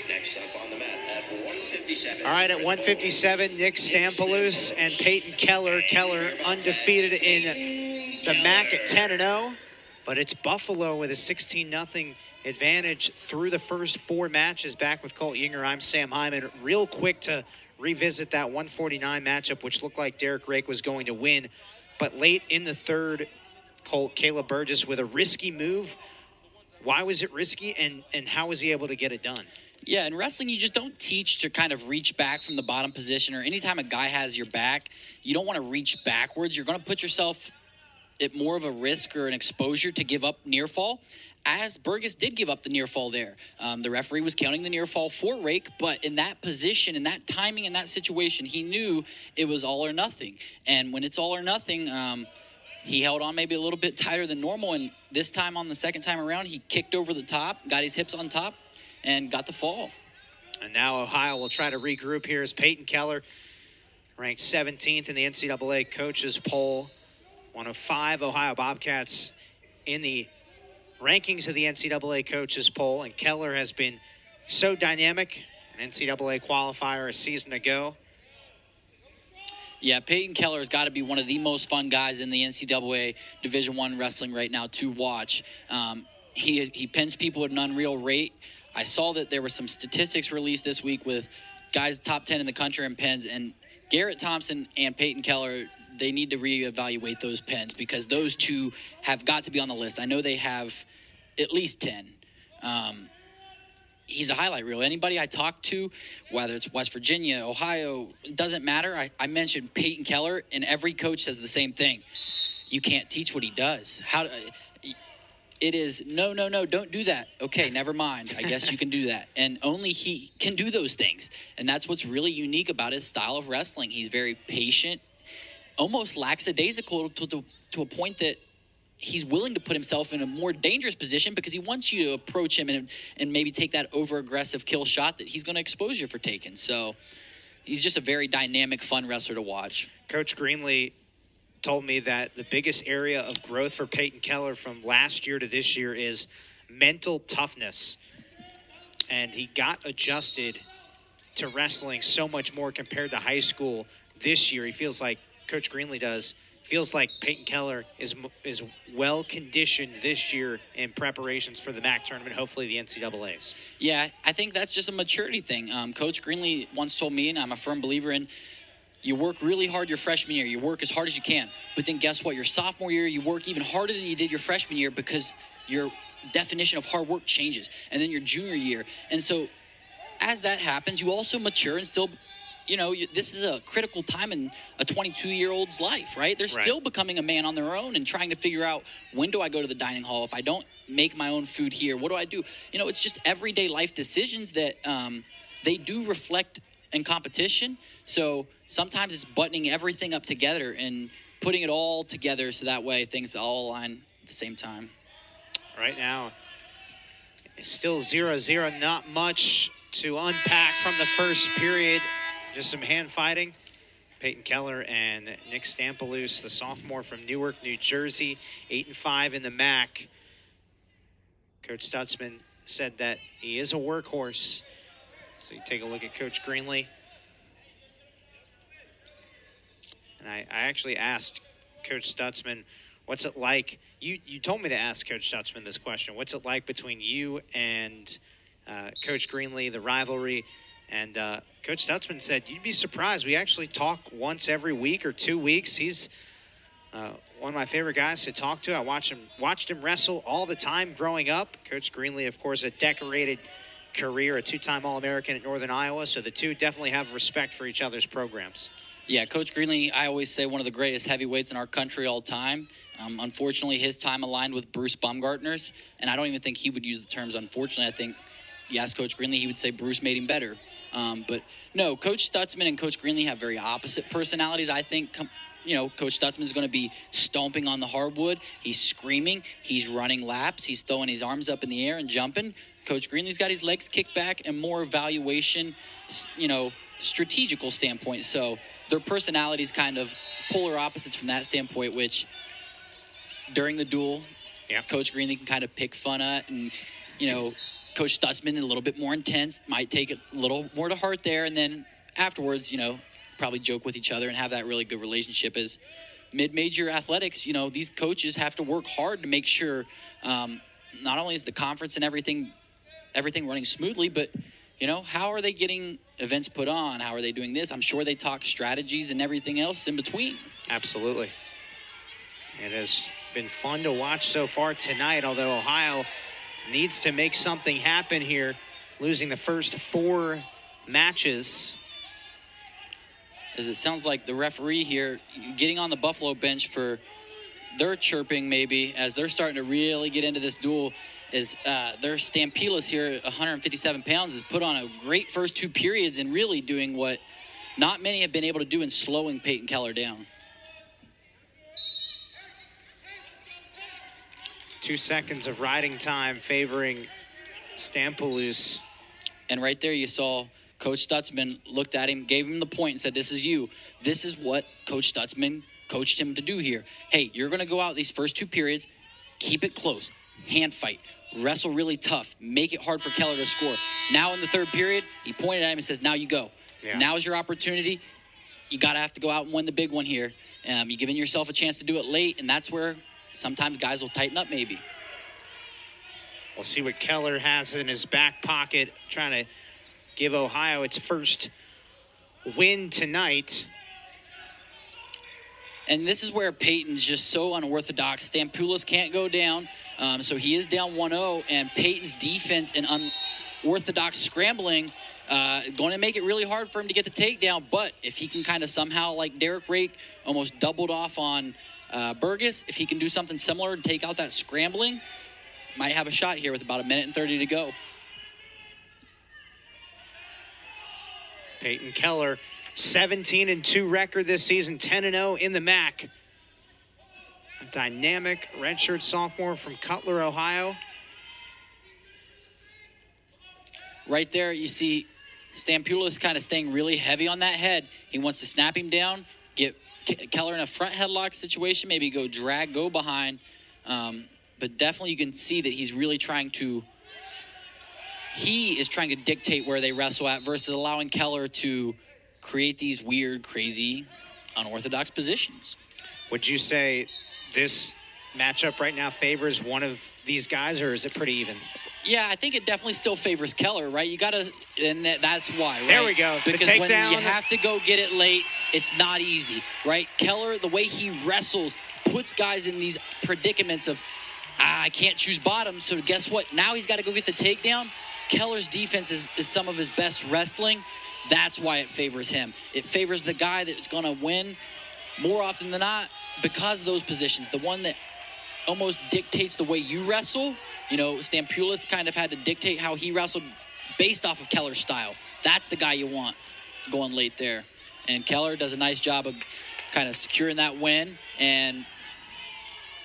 Next up on the mat at 157. All right, at 157, Nick Stampoulos and Payton Keller. Keller undefeated in the MAC at 10-0, but it's Buffalo with a 16-0 advantage through the first 4 matches. Back with Colt Yinger, I'm Sam Hyman. Real quick to revisit that 149 matchup, which looked like Derek Rake was going to win, but late in the third, Colt, Caleb Burgess with a risky move. Why was it risky, and how was he able to get it done? Yeah, in wrestling, you just don't teach to kind of reach back from the bottom position, or anytime a guy has your back, you don't want to reach backwards. You're going to put yourself at more of a risk or an exposure to give up near fall, as Burgess did give up the near fall there. The referee was counting the near fall for Rake, but in that position, in that timing, in that situation, he knew it was all or nothing. And when it's all or nothing, he held on maybe a little bit tighter than normal, and this time on the second time around, he kicked over the top, got his hips on top, and got the fall. And now Ohio will try to regroup here as Payton Keller, ranked 17th in the NCAA coaches poll, one of 5 Ohio Bobcats in the rankings of the NCAA coaches poll. And Keller has been so dynamic, an NCAA qualifier a season ago. Yeah, Payton Keller has got to be one of the most fun guys in the NCAA Division I wrestling right now to watch. He pins people at an unreal rate. I saw that there were some statistics released this week with guys top 10 in the country in pins, and Garrett Thompson and Payton Keller, they need to reevaluate those pins because those two have got to be on the list. I know they have at least 10. He's a highlight reel. Anybody I talk to, whether it's West Virginia, Ohio, it doesn't matter. I mentioned Payton Keller, and every coach says the same thing. You can't teach what he does. It is, no, don't do that. Okay, never mind. I guess you can do that. And only he can do those things. And that's what's really unique about his style of wrestling. He's very patient, almost lackadaisical to a point that he's willing to put himself in a more dangerous position because he wants you to approach him and maybe take that over-aggressive kill shot that he's going to expose you for taking. So he's just a very dynamic, fun wrestler to watch. Coach Greenlee told me that the biggest area of growth for Payton Keller from last year to this year is mental toughness. And he got adjusted to wrestling so much more compared to high school this year. He feels like, Coach Greenlee does, feels like Payton Keller is well conditioned this year in preparations for the MAC tournament, hopefully the NCAAs. Yeah, I think that's just a maturity thing. Coach Greenlee once told me, and I'm a firm believer in, you work really hard your freshman year. You work as hard as you can. But then guess what? Your sophomore year, you work even harder than you did your freshman year because your definition of hard work changes. And then your junior year. And so as that happens, you also mature and still, this is a critical time in a 22-year-old's life, right? They're still becoming a man on their own and trying to figure out, when do I go to the dining hall? If I don't make my own food here, what do I do? It's just everyday life decisions that they do reflect in competition. So sometimes it's buttoning everything up together and putting it all together so that way things all align at the same time. Right now, it's still 0-0. Not much to unpack from the first period. Just some hand fighting. Payton Keller and Nick Stampoulos, the sophomore from Newark, New Jersey, 8-5 in the MAC. Coach Stutzman said that he is a workhorse. So you take a look at Coach Greenlee. And I actually asked Coach Stutzman, what's it like? You told me to ask Coach Stutzman this question. What's it like between you and Coach Greenlee, the rivalry? And Coach Stutzman said, you'd be surprised. We actually talk once every week or 2 weeks. He's one of my favorite guys to talk to. I watched him wrestle all the time growing up. Coach Greenlee, of course, a decorated career, a 2-time All-American at Northern Iowa. So the two definitely have respect for each other's programs. Yeah, Coach Greenlee, I always say one of the greatest heavyweights in our country all time. Unfortunately, his time aligned with Bruce Baumgartner's, and I don't even think he would use the terms unfortunately. I think, you ask Coach Greenlee, he would say Bruce made him better. But no, Coach Stutzman and Coach Greenlee have very opposite personalities. I think, Coach Stutzman is going to be stomping on the hardwood. He's screaming. He's running laps. He's throwing his arms up in the air and jumping. Coach Greenlee's got his legs kicked back and more evaluation, strategical standpoint. So their personalities kind of polar opposites from that standpoint, which during the duel, Coach Greenlee can kind of pick fun at and, Coach Stutzman a little bit more intense, might take it a little more to heart there, and then afterwards, probably joke with each other and have that really good relationship. As mid-major athletics, these coaches have to work hard to make sure not only is the conference and everything running smoothly, but how are they getting events put on? How are they doing this? I'm sure they talk strategies and everything else in between. Absolutely. It has been fun to watch so far tonight, although Ohio needs to make something happen here, losing the first 4 matches. As it sounds like the referee here getting on the Buffalo bench for their chirping, maybe, as they're starting to really get into this duel. Is their Stampoulos here, 157 pounds, has put on a great first 2 periods and really doing what not many have been able to do in slowing Payton Keller down. 2 seconds of riding time favoring Stampoulos. And right there you saw Coach Stutzman looked at him, gave him the point and said, this is you. This is what Coach Stutzman coached him to do here. Hey, you're going to go out these first 2 periods, keep it close, hand fight, wrestle really tough, make it hard for Keller to score. Now in the 3rd period, he pointed at him and says, now you go. Yeah. Now's your opportunity. You got to have to go out and win the big one here. You're giving yourself a chance to do it late, and that's where sometimes guys will tighten up maybe. We'll see what Keller has in his back pocket, trying to give Ohio its first win tonight. And this is where Payton's just so unorthodox. Stampoulos can't go down, so he is down 1-0, and Payton's defense and unorthodox scrambling going to make it really hard for him to get the takedown. But if he can kind of somehow, like Derek Rake almost doubled off on Burgess, if he can do something similar and take out that scrambling, might have a shot here with about 1:30 to go. Payton Keller, 17-2 record this season, 10-0 in the MAC. A dynamic redshirt sophomore from Cutler, Ohio. Right there, you see Stampoulos kind of staying really heavy on that head. He wants to snap him down, get Keller in a front headlock situation, maybe go drag, go behind. But definitely you can see that he's really trying to dictate where they wrestle at versus allowing Keller to create these weird, crazy, unorthodox positions. Would you say this matchup right now favors one of these guys, or is it pretty even? Yeah, I think it definitely still favors Keller, right? You got to, and that's why, right? There we go. Because the when takedown. you have to go get it late, it's not easy, right? Keller, the way he wrestles, puts guys in these predicaments of, I can't choose bottom, so guess what? Now he's got to go get the takedown. Keller's defense is some of his best wrestling. That's why it favors him. It favors the guy that's going to win more often than not because of those positions. The one that almost dictates the way you wrestle. Stampoulos kind of had to dictate how he wrestled based off of Keller's style. That's the guy you want going late there. And Keller does a nice job of kind of securing that win and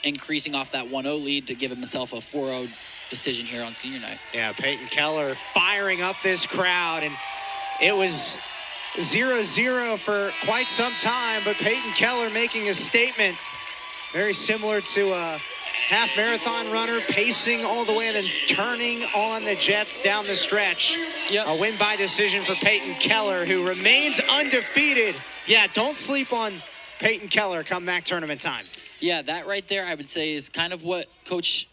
increasing off that 1-0 lead to give himself a 4-0 decision here on senior night. Yeah, Payton Keller firing up this crowd, and it was 0-0 for quite some time, but Payton Keller making a statement very similar to a half marathon runner, pacing all the way and then turning on the jets down the stretch. Yep. A win by decision for Payton Keller, who remains undefeated. Yeah, don't sleep on Payton Keller come back tournament time. Yeah, that right there, I would say, is kind of what Coach